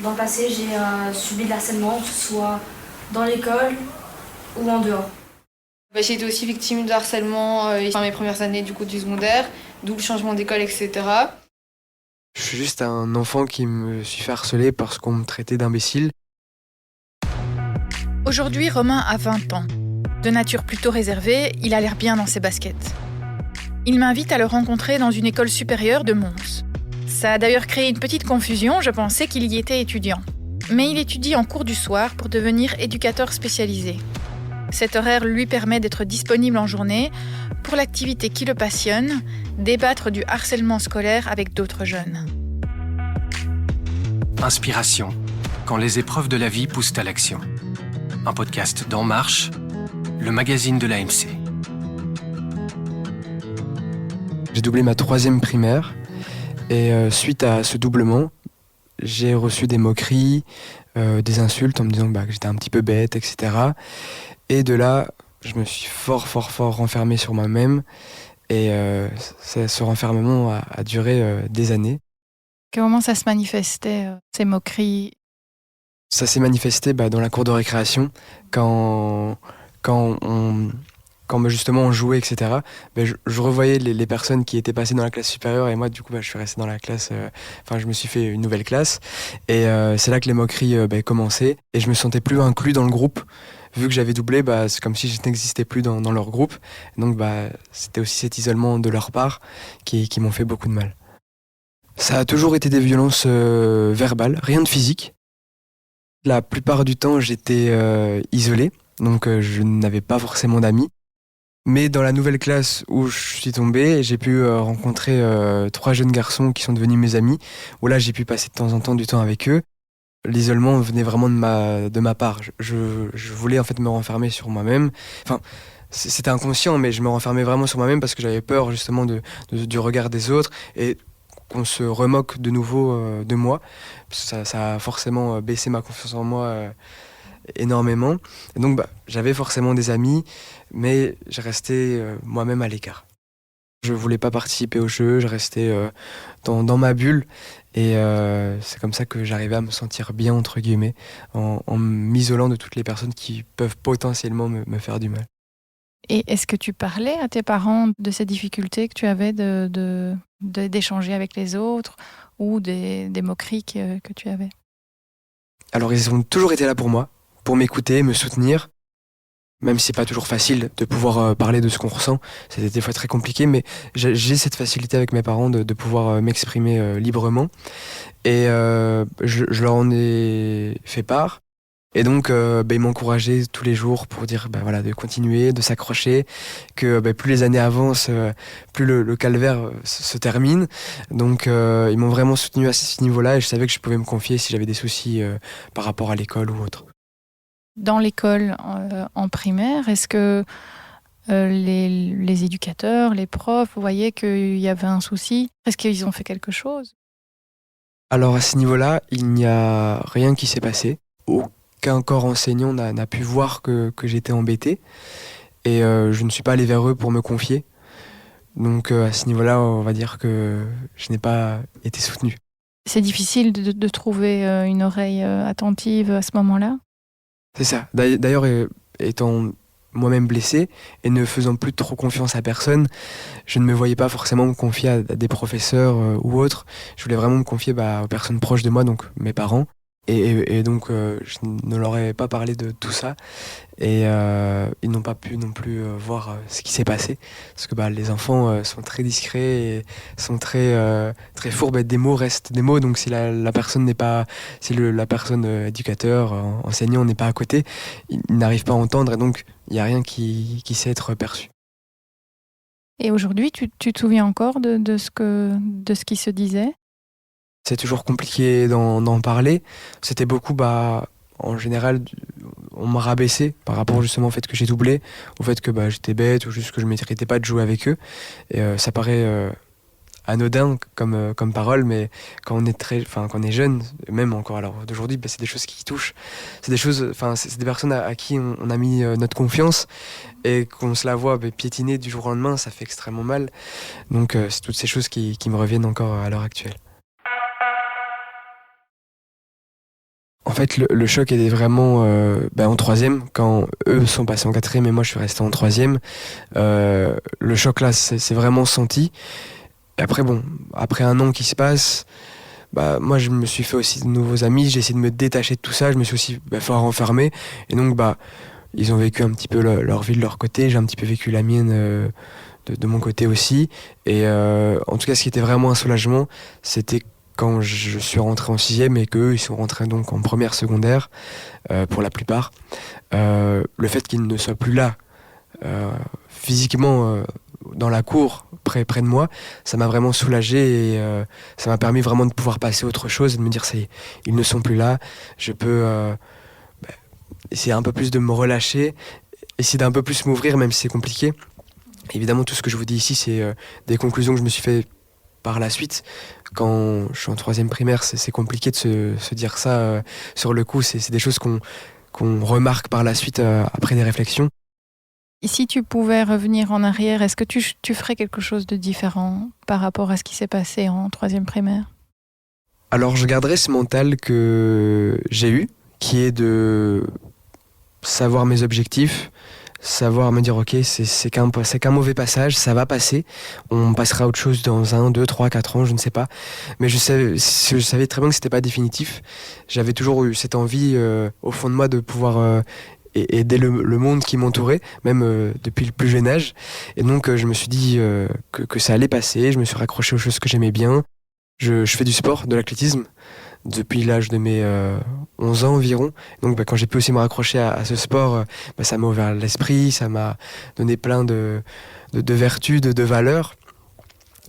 Dans le passé, j'ai subi de l'harcèlement, que ce soit dans l'école ou en dehors. J'ai été aussi victime de harcèlement dans mes premières années du secondaire, d'où le changement d'école, etc. Je suis juste un enfant qui me suis fait harceler parce qu'on me traitait d'imbécile. Aujourd'hui, Romain a 20 ans. De nature plutôt réservée, il a l'air bien dans ses baskets. Il m'invite à le rencontrer dans une école supérieure de Mons. Ça a d'ailleurs créé une petite confusion, je pensais qu'il y était étudiant. Mais il étudie en cours du soir pour devenir éducateur spécialisé. Cet horaire lui permet d'être disponible en journée pour l'activité qui le passionne, débattre du harcèlement scolaire avec d'autres jeunes. Inspiration, quand les épreuves de la vie poussent à l'action. Un podcast d'En Marche, le magazine de l'AMC. J'ai doublé ma 3e primaire et suite à ce doublement, j'ai reçu des moqueries, des insultes en me disant que j'étais un petit peu bête, etc. Et de là, je me suis fort renfermé sur moi-même et ce renfermement a duré des années. Comment ça se manifestait, ces moqueries ? Ça s'est manifesté dans la cour de récréation quand justement on jouait, etc. Je revoyais les personnes qui étaient passées dans la classe supérieure et moi du coup je suis resté dans la classe, je me suis fait une nouvelle classe et c'est là que les moqueries commençaient et je me sentais plus inclus dans le groupe. Vu que j'avais doublé, c'est comme si je n'existais plus dans leur groupe. Donc c'était aussi cet isolement de leur part qui m'ont fait beaucoup de mal. Ça a toujours été des violences verbales, rien de physique. La plupart du temps, j'étais isolé, donc je n'avais pas forcément d'amis. Mais dans la nouvelle classe où je suis tombé, j'ai pu rencontrer 3 jeunes garçons qui sont devenus mes amis, où là j'ai pu passer de temps en temps du temps avec eux. L'isolement venait vraiment de ma part. Je voulais en fait me renfermer sur moi-même. C'était inconscient, mais je me renfermais vraiment sur moi-même parce que j'avais peur justement du regard des autres et qu'on se remoque de nouveau de moi. Ça a forcément baissé ma confiance en moi énormément. Et donc j'avais forcément des amis, mais je restais moi-même à l'écart. Je voulais pas participer au jeu, je restais dans ma bulle et c'est comme ça que j'arrivais à me sentir bien entre guillemets en m'isolant de toutes les personnes qui peuvent potentiellement me faire du mal. Et est-ce que tu parlais à tes parents de ces difficultés que tu avais d'échanger avec les autres ou des moqueries que tu avais ? Alors ils ont toujours été là pour moi, pour m'écouter, me soutenir. Même si c'est pas toujours facile de pouvoir parler de ce qu'on ressent, c'est des fois très compliqué, mais j'ai cette facilité avec mes parents de pouvoir m'exprimer librement. Et je leur en ai fait part. Et donc, ils m'encourageaient tous les jours pour dire de continuer, de s'accrocher, que plus les années avancent, plus le calvaire se termine. Donc, ils m'ont vraiment soutenu à ce niveau-là et je savais que je pouvais me confier si j'avais des soucis par rapport à l'école ou autre. Dans l'école en primaire, est-ce que les éducateurs, les profs, vous voyez qu'il y avait un souci ? Est-ce qu'ils ont fait quelque chose ? Alors à ce niveau-là, il n'y a rien qui s'est passé. Aucun corps enseignant n'a pu voir que j'étais embêté. Et je ne suis pas allé vers eux pour me confier. Donc à ce niveau-là, on va dire que je n'ai pas été soutenu. C'est difficile de trouver une oreille attentive à ce moment-là ? C'est ça. D'ailleurs, étant moi-même blessé et ne faisant plus trop confiance à personne, je ne me voyais pas forcément me confier à des professeurs ou autres. Je voulais vraiment me confier aux personnes proches de moi, donc mes parents. Et donc, je ne leur ai pas parlé de tout ça. Et ils n'ont pas pu non plus voir ce qui s'est passé. Parce que les enfants sont très discrets et sont très fourbes. Des mots restent des mots. Donc si la personne n'est pas... Si la personne éducateur, enseignant n'est pas à côté, ils n'arrivent pas à entendre. Et donc, il n'y a rien qui sait être perçu. Et aujourd'hui, tu te souviens encore de ce qui se disait ? C'est toujours compliqué d'en parler. C'était beaucoup, en général, on m'a rabaissé par rapport justement au fait que j'ai doublé, au fait que j'étais bête ou juste que je ne méritais pas de jouer avec eux. Et ça paraît anodin comme parole, mais quand on est jeune, même encore à l'heure d'aujourd'hui, c'est des choses qui touchent. C'est des choses, c'est des personnes à qui on a mis notre confiance et qu'on se la voit piétiner du jour au lendemain, ça fait extrêmement mal. Donc c'est toutes ces choses qui me reviennent encore à l'heure actuelle. En fait, le choc était vraiment en troisième, quand eux sont passés en quatrième et moi je suis resté en troisième. Le choc là, c'est vraiment senti. Et après, après un an qui se passe, moi je me suis fait aussi de nouveaux amis, j'ai essayé de me détacher de tout ça, je me suis aussi fort renfermé. Et donc, ils ont vécu un petit peu leur vie de leur côté, j'ai un petit peu vécu la mienne de mon côté aussi. Et en tout cas, ce qui était vraiment un soulagement, c'était quand je suis rentré en sixième et qu'eux, ils sont rentrés donc en première secondaire, pour la plupart. Le fait qu'ils ne soient plus là, physiquement, dans la cour, près de moi, ça m'a vraiment soulagé et ça m'a permis vraiment de pouvoir passer à autre chose et de me dire, ça y est, ils ne sont plus là, je peux essayer un peu plus de me relâcher, essayer d'un peu plus m'ouvrir, même si c'est compliqué. Évidemment, tout ce que je vous dis ici, c'est des conclusions que je me suis fait par la suite. Quand je suis en troisième primaire, c'est compliqué de se dire ça sur le coup. C'est des choses qu'on remarque par la suite après des réflexions. Et si tu pouvais revenir en arrière, est-ce que tu ferais quelque chose de différent par rapport à ce qui s'est passé en troisième primaire ? Alors, je garderai ce mental que j'ai eu, qui est de savoir mes objectifs, savoir me dire, ok, c'est qu'un mauvais passage, ça va passer, on passera à autre chose dans 1, 2, 3, 4 ans, je ne sais pas. Mais je savais très bien que c'était pas définitif. J'avais toujours eu cette envie au fond de moi de pouvoir aider le monde qui m'entourait, même depuis le plus jeune âge. Et donc je me suis dit que ça allait passer, je me suis raccroché aux choses que j'aimais bien. Je fais du sport, de l'athlétisme, depuis l'âge de mes 11 ans environ. Donc quand j'ai pu aussi me raccrocher à ce sport, ça m'a ouvert l'esprit, ça m'a donné plein de vertus, de valeurs.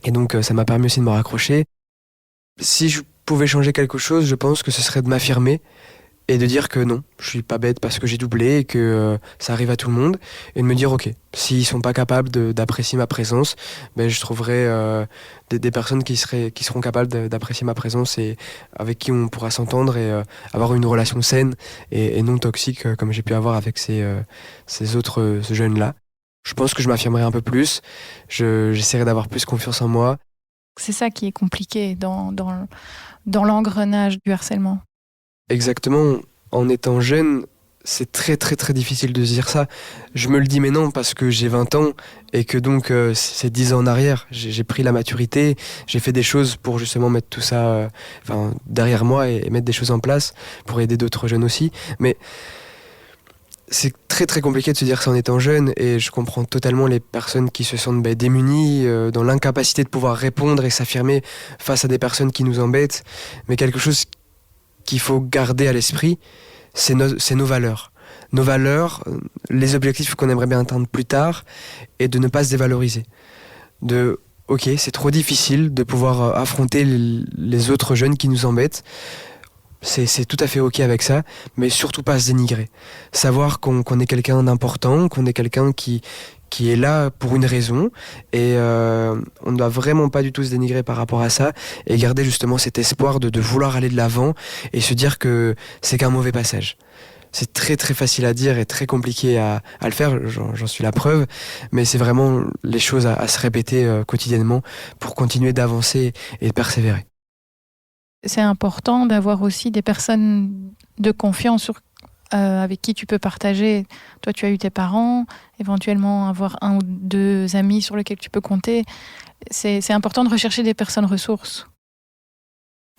Et donc ça m'a permis aussi de me raccrocher. Si je pouvais changer quelque chose, je pense que ce serait de m'affirmer et de dire que non, je suis pas bête parce que j'ai doublé et que ça arrive à tout le monde, et de me dire ok, s'ils sont pas capables d'apprécier ma présence, je trouverai des personnes qui seront capables d'apprécier ma présence et avec qui on pourra s'entendre et avoir une relation saine et non toxique comme j'ai pu avoir avec ces autres jeunes-là. Je pense que je m'affirmerai un peu plus, j'essaierai d'avoir plus confiance en moi. C'est ça qui est compliqué dans l'engrenage du harcèlement. Exactement, en étant jeune, c'est très très très difficile de se dire ça. Je me le dis maintenant parce que j'ai 20 ans et que donc c'est 10 ans en arrière. J'ai pris la maturité, j'ai fait des choses pour justement mettre tout ça derrière moi et mettre des choses en place pour aider d'autres jeunes aussi. Mais c'est très très compliqué de se dire ça en étant jeune et je comprends totalement les personnes qui se sentent démunies, dans l'incapacité de pouvoir répondre et s'affirmer face à des personnes qui nous embêtent. Mais quelque chose qu'il faut garder à l'esprit, c'est nos valeurs. Nos valeurs, les objectifs qu'on aimerait bien atteindre plus tard, et de ne pas se dévaloriser. Ok, c'est trop difficile de pouvoir affronter les autres jeunes qui nous embêtent. C'est tout à fait ok avec ça, mais surtout pas se dénigrer. Savoir qu'on est quelqu'un d'important, qu'on est quelqu'un qui est là pour une raison, et on ne doit vraiment pas du tout se dénigrer par rapport à ça, et garder justement cet espoir de vouloir aller de l'avant, et se dire que c'est qu'un mauvais passage. C'est très très facile à dire et très compliqué à le faire, j'en suis la preuve, mais c'est vraiment les choses à se répéter quotidiennement pour continuer d'avancer et de persévérer. C'est important d'avoir aussi des personnes de confiance avec qui tu peux partager. Toi, tu as eu tes parents, éventuellement avoir 1 ou 2 amis sur lesquels tu peux compter. C'est important de rechercher des personnes ressources.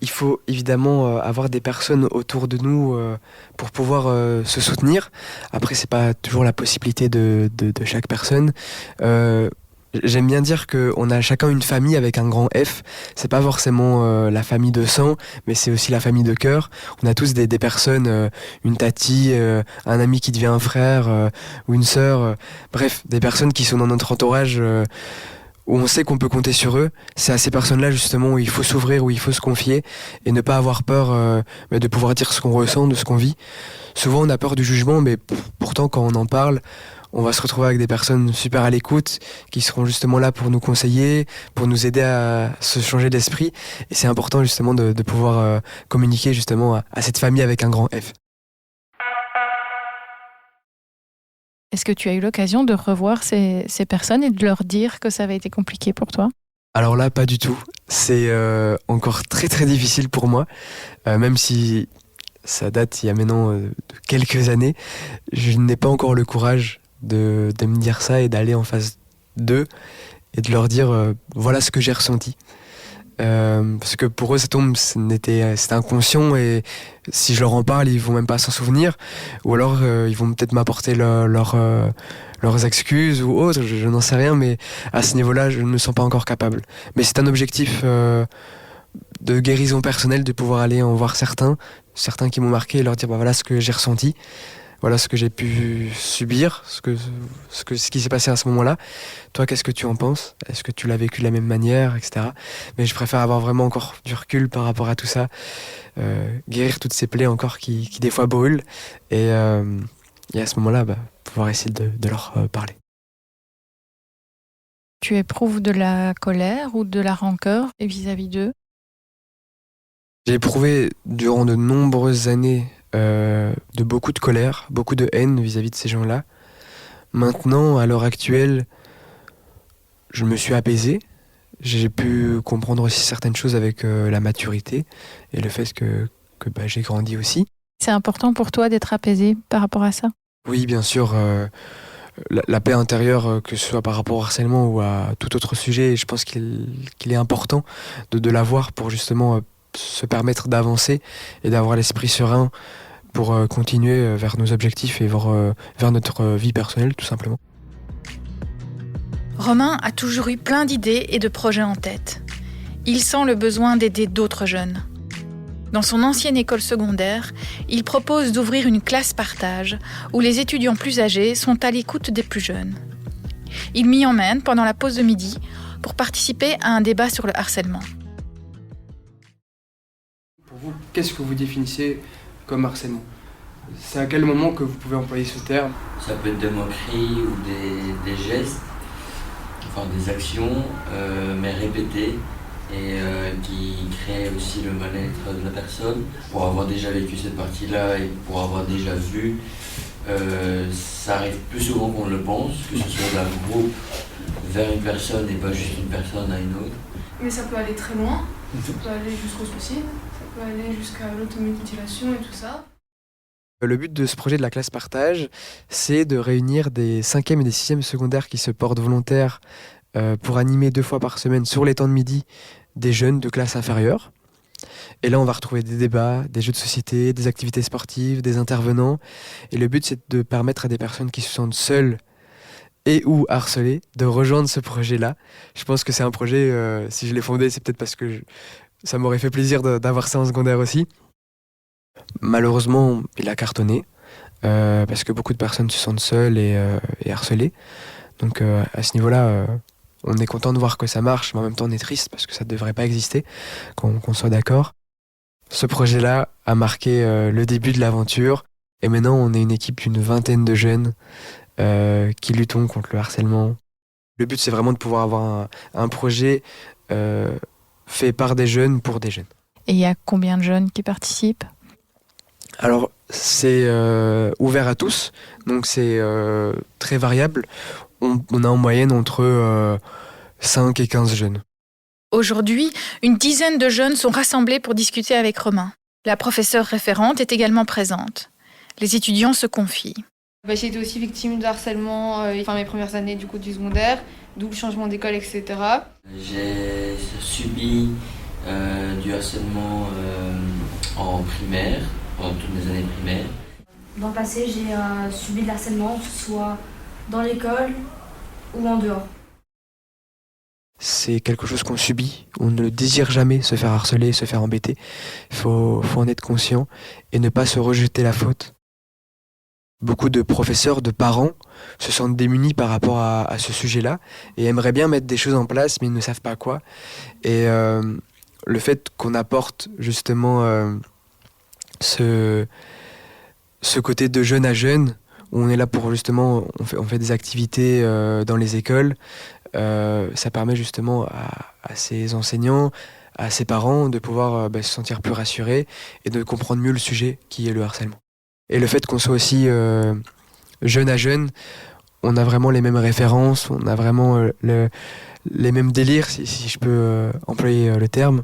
Il faut évidemment avoir des personnes autour de nous pour pouvoir se soutenir. Après, c'est pas toujours la possibilité de chaque personne. J'aime bien dire qu'on a chacun une famille avec un grand F. C'est pas forcément la famille de sang, mais c'est aussi la famille de cœur. On a tous des personnes, une tati, un ami qui devient un frère ou une sœur. Bref, des personnes qui sont dans notre entourage où on sait qu'on peut compter sur eux. C'est à ces personnes-là justement où il faut s'ouvrir, où il faut se confier et ne pas avoir peur de pouvoir dire ce qu'on ressent, de ce qu'on vit. Souvent on a peur du jugement, mais pourtant quand on en parle, on va se retrouver avec des personnes super à l'écoute qui seront justement là pour nous conseiller, pour nous aider à se changer d'esprit. Et c'est important justement de pouvoir communiquer justement à cette famille avec un grand F. Est-ce que tu as eu l'occasion de revoir ces personnes et de leur dire que ça avait été compliqué pour toi ? Alors là, pas du tout. C'est encore très très difficile pour moi, même si ça date il y a maintenant quelques années. Je n'ai pas encore le courage de me dire ça et d'aller en face d'eux et de leur dire voilà ce que j'ai ressenti. Parce que pour eux, c'était inconscient et si je leur en parle, ils vont même pas s'en souvenir. Ou alors, ils vont peut-être m'apporter leurs excuses ou autres, je n'en sais rien, mais à ce niveau-là, je ne me sens pas encore capable. Mais c'est un objectif de guérison personnelle, de pouvoir aller en voir certains qui m'ont marqué et leur dire bah, voilà ce que j'ai ressenti. Voilà ce que j'ai pu subir, ce qui s'est passé à ce moment-là. Toi, qu'est-ce que tu en penses ? Est-ce que tu l'as vécu de la même manière, etc. Mais je préfère avoir vraiment encore du recul par rapport à tout ça, guérir toutes ces plaies encore qui des fois brûlent, et à ce moment-là, pouvoir essayer de leur parler. Tu éprouves de la colère ou de la rancœur vis-à-vis d'eux ? J'ai éprouvé durant de nombreuses années de beaucoup de colère, beaucoup de haine vis-à-vis de ces gens-là. Maintenant, à l'heure actuelle, je me suis apaisé. J'ai pu comprendre aussi certaines choses avec la maturité et le fait que j'ai grandi aussi. C'est important pour toi d'être apaisé par rapport à ça ? Oui, bien sûr. La paix intérieure, que ce soit par rapport au harcèlement ou à tout autre sujet, je pense qu'il est important de l'avoir pour justement se permettre d'avancer et d'avoir l'esprit serein pour continuer vers nos objectifs et vers notre vie personnelle, tout simplement. Romain a toujours eu plein d'idées et de projets en tête. Il sent le besoin d'aider d'autres jeunes. Dans son ancienne école secondaire, il propose d'ouvrir une classe partage où les étudiants plus âgés sont à l'écoute des plus jeunes. Il m'y emmène pendant la pause de midi pour participer à un débat sur le harcèlement. Pour vous, qu'est-ce que vous définissez comme harcèlement ? C'est à quel moment que vous pouvez employer ce terme ? Ça peut être des moqueries ou des gestes, enfin des actions, mais répétées et qui créent aussi le mal-être de la personne. Pour avoir déjà vécu cette partie-là et pour avoir déjà vu, ça arrive plus souvent qu'on le pense, que ce soit d'un groupe vers une personne et pas juste une personne à une autre. Mais ça peut aller très loin, ça peut aller jusqu'au suicide, ça peut aller jusqu'à l'automutilation et tout ça. Le but de ce projet de la classe partage, c'est de réunir des 5e et des 6e secondaires qui se portent volontaires pour animer 2 fois par semaine sur les temps de midi des jeunes de classe inférieure. Et là, on va retrouver des débats, des jeux de société, des activités sportives, des intervenants. Et le but, c'est de permettre à des personnes qui se sentent seules et ou harcelées de rejoindre ce projet-là. Je pense que c'est un projet, si je l'ai fondé, c'est peut-être parce que ça m'aurait fait plaisir d'avoir ça en secondaire aussi. Malheureusement, il a cartonné parce que beaucoup de personnes se sentent seules et harcelées. Donc à ce niveau-là, on est content de voir que ça marche, mais en même temps on est triste parce que ça ne devrait pas exister, qu'on soit d'accord. Ce projet-là a marqué le début de l'aventure et maintenant on est une équipe d'une 20aine de jeunes qui luttons contre le harcèlement. Le but c'est vraiment de pouvoir avoir un projet fait par des jeunes pour des jeunes. Et il y a combien de jeunes qui participent ? Alors, c'est ouvert à tous, donc c'est très variable. On a en moyenne entre 5 et 15 jeunes. Aujourd'hui, une dizaine de jeunes sont rassemblés pour discuter avec Romain. La professeure référente est également présente. Les étudiants se confient. J'ai été aussi victime de harcèlement mes premières années du secondaire, d'où le changement d'école, etc. J'ai subi du harcèlement en primaire, pendant toutes mes années primaires. Dans le passé, j'ai subi de l'harcèlement, que ce soit dans l'école ou en dehors. C'est quelque chose qu'on subit. On ne désire jamais se faire harceler, se faire embêter. Il faut en être conscient et ne pas se rejeter la faute. Beaucoup de professeurs, de parents se sentent démunis par rapport à ce sujet-là et aimeraient bien mettre des choses en place, mais ils ne savent pas quoi. Et le fait qu'on apporte justement ce côté de jeune à jeune, où on est là pour justement, on fait des activités dans les écoles, ça permet justement à ces enseignants, à ces parents de pouvoir se sentir plus rassurés et de comprendre mieux le sujet qui est le harcèlement. Et le fait qu'on soit aussi jeune à jeune, on a vraiment les mêmes références, on a vraiment les mêmes délires, si je peux employer le terme.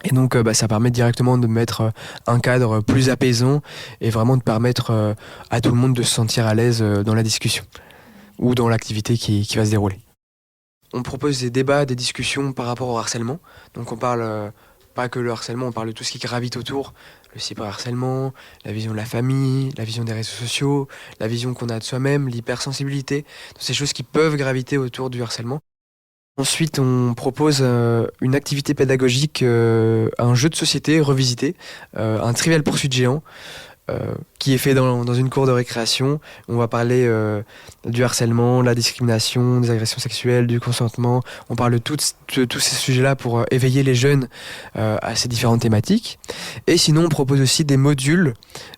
Et donc ça permet directement de mettre un cadre plus apaisant et vraiment de permettre à tout le monde de se sentir à l'aise dans la discussion ou dans l'activité qui va se dérouler. On propose des débats, des discussions par rapport au harcèlement. Donc on parle pas que le harcèlement, on parle de tout ce qui gravite autour, le cyberharcèlement, la vision de la famille, la vision des réseaux sociaux, la vision qu'on a de soi-même, l'hypersensibilité, toutes ces choses qui peuvent graviter autour du harcèlement. Ensuite, on propose une activité pédagogique, un jeu de société revisité, un Trivial Pursuit géant, qui est fait dans une cour de récréation. On va parler du harcèlement, de la discrimination, des agressions sexuelles, du consentement. On parle de tous ces sujets-là pour éveiller les jeunes à ces différentes thématiques. Et sinon, on propose aussi des modules,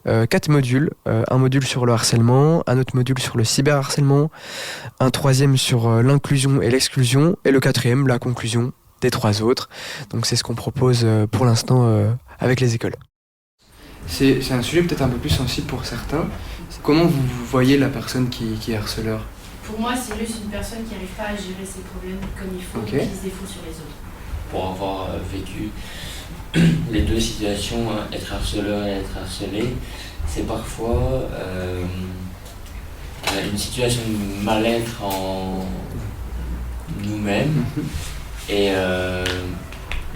4 modules. Un module sur le harcèlement, un autre module sur le cyberharcèlement, un 3e sur l'inclusion et l'exclusion, et le 4e, la conclusion des 3 autres. Donc c'est ce qu'on propose pour l'instant avec les écoles. C'est un sujet peut-être un peu plus sensible pour certains. Comment vous voyez la personne qui est harceleur ? Pour moi, c'est juste une personne qui n'arrive pas à gérer ses problèmes comme il faut, Okay. qui se défoule sur les autres. Pour avoir vécu les deux situations, être harceleur et être harcelé, c'est parfois une situation de mal-être en nous-mêmes et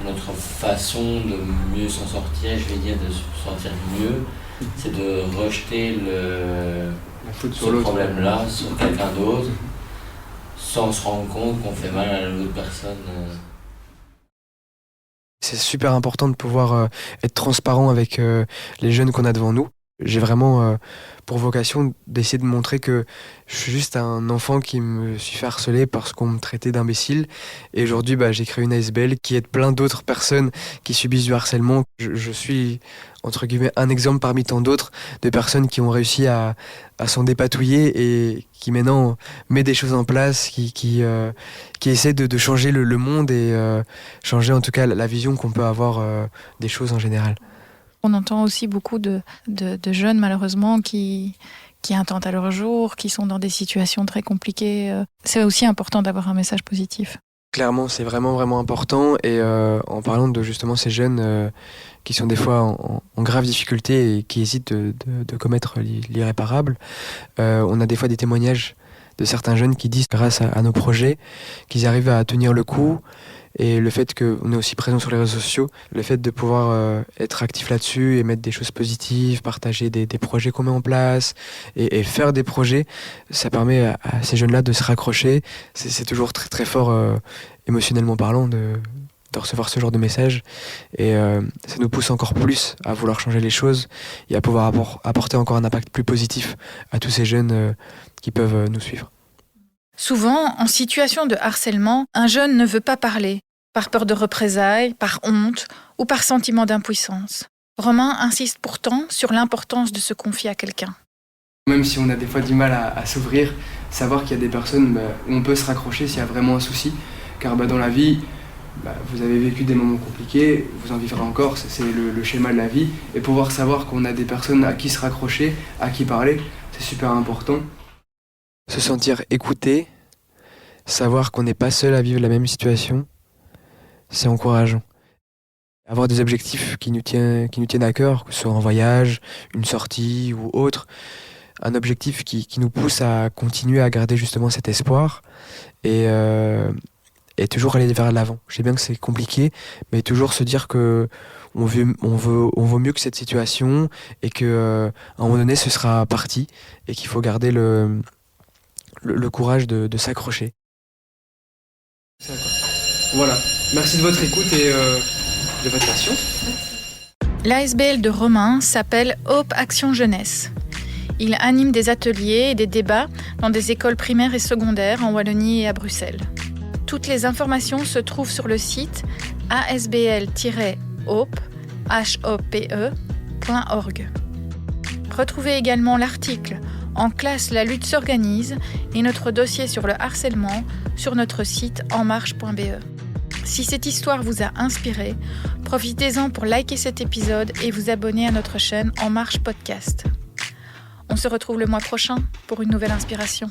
notre façon de mieux s'en sortir, je vais dire de se sentir mieux, c'est de rejeter ce problème-là sur quelqu'un d'autre sans se rendre compte qu'on fait mal à l'autre personne. C'est super important de pouvoir être transparent avec les jeunes qu'on a devant nous. J'ai vraiment pour vocation d'essayer de montrer que je suis juste un enfant qui me suis fait harceler parce qu'on me traitait d'imbécile. Et aujourd'hui, j'ai créé une ASBL qui aide plein d'autres personnes qui subissent du harcèlement. Je suis, entre guillemets, un exemple parmi tant d'autres de personnes qui ont réussi à s'en dépatouiller et qui maintenant met des choses en place, qui essaie de changer le monde et changer en tout cas la vision qu'on peut avoir des choses en général. On entend aussi beaucoup de jeunes, malheureusement, qui intentent à leur jour, qui sont dans des situations très compliquées. C'est aussi important d'avoir un message positif. Clairement, c'est vraiment, vraiment important. Et en parlant de justement ces jeunes qui sont des fois en grave difficulté et qui hésitent de commettre l'irréparable, on a des fois des témoignages de certains jeunes qui disent, grâce à nos projets, qu'ils arrivent à tenir le coup. Et le fait qu'on est aussi présent sur les réseaux sociaux, le fait de pouvoir être actif là-dessus et mettre des choses positives, partager des projets qu'on met en place et faire des projets, ça permet à ces jeunes-là de se raccrocher. C'est toujours très très fort émotionnellement parlant de recevoir ce genre de message et ça nous pousse encore plus à vouloir changer les choses et à pouvoir apporter encore un impact plus positif à tous ces jeunes qui peuvent nous suivre. Souvent, en situation de harcèlement, un jeune ne veut pas parler, par peur de représailles, par honte ou par sentiment d'impuissance. Romain insiste pourtant sur l'importance de se confier à quelqu'un. Même si on a des fois du mal à s'ouvrir, savoir qu'il y a des personnes où on peut se raccrocher s'il y a vraiment un souci, car dans la vie, vous avez vécu des moments compliqués, vous en vivrez encore, c'est le schéma de la vie, et pouvoir savoir qu'on a des personnes à qui se raccrocher, à qui parler, c'est super important. Se sentir écouté, savoir qu'on n'est pas seul à vivre la même situation, c'est encourageant. Avoir des objectifs qui nous tiennent à cœur, que ce soit un voyage, une sortie ou autre, un objectif qui nous pousse à continuer à garder justement cet espoir et toujours aller vers l'avant. Je sais bien que c'est compliqué, mais toujours se dire que on vaut mieux que cette situation et qu'à un moment donné ce sera parti et qu'il faut garder le courage de s'accrocher. Voilà, merci de votre écoute et de votre patience. L'ASBL de Romain s'appelle Hope Action Jeunesse. Il anime des ateliers et des débats dans des écoles primaires et secondaires en Wallonie et à Bruxelles. Toutes les informations se trouvent sur le site asbl-hope.org. Retrouvez également l'article « En classe, la lutte s'organise » et notre dossier sur le harcèlement sur notre site enmarche.be. Si cette histoire vous a inspiré, profitez-en pour liker cet épisode et vous abonner à notre chaîne En Marche Podcast. On se retrouve le mois prochain pour une nouvelle inspiration.